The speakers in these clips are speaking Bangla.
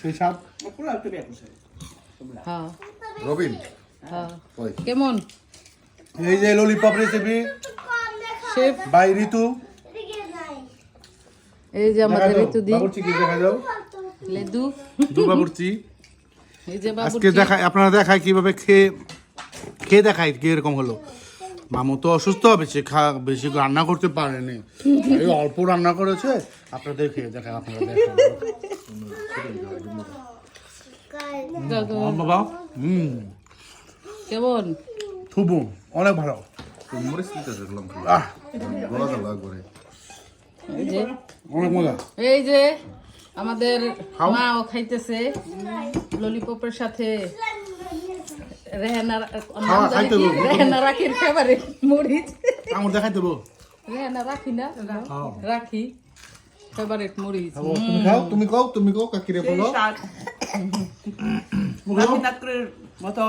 সেই স্বাদ। হ্যাঁ রবিন হ্যাঁ ওই কেমন এই যে ললিপপ রেসিপি শেফ বাই ঋতু। এই যে আমাদের ঋতু দি বাবুর্চি কি দেখা যাও লেদু দু বাবুর্চি এই যে বাবু আজকে দেখায় আপনারা দেখায় কিভাবে খেয়ে দেখায় কি এরকম হলো। মামু তো অসুস্থ হবে, সে বেশি রান্না করতে পারেনি, এই অল্প রান্না করেছে। আপনাদের খেয়ে দেখায়, আপনারা দেখেন বাবা। কেমন থুবু অনেক ভালো। মরিচ দিতে দেখলাম আহ গলা গলা করে এই যে অনেক মজা। এই যে আমাদের মাও খাইতেছে ললিপপের সাথে রেহানা খাওয়া খাইতে দেবো। রেহানা রাখির ফেভারিট মরিচ আমার দেখাই দেবো। রেহানা রাখি না রাখি ফেভারিট মরিচ তুমি খাও, তুমি খাও কাকিরে বলো। নাটকের মতো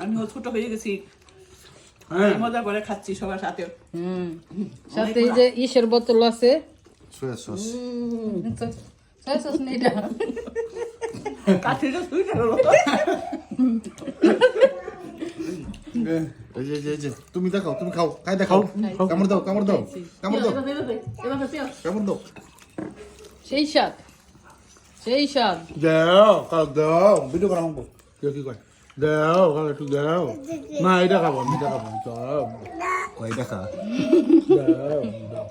আমিও ছোট হয়ে গেছি, মজা করে খাচ্ছি সবার সাথে। সাথে এই যে ইসের বোতল আছে সয়া সস সস নেই এটা কাঠিটা সুইটার হলো। এই যে তুমি দেখাও, তুমি খাও, খাই দেখাও, কামড় দাও কামড় দাও কামড় দাও কামড় দাও। সেই স্বাদ সেই স্বাদ দাও দাও ভিডিও করা আমাকে কেউ কি কয় দাও একটু দাও না, এটা খাবো, এটা খাবো, দাও ওই দেখা দাও দাও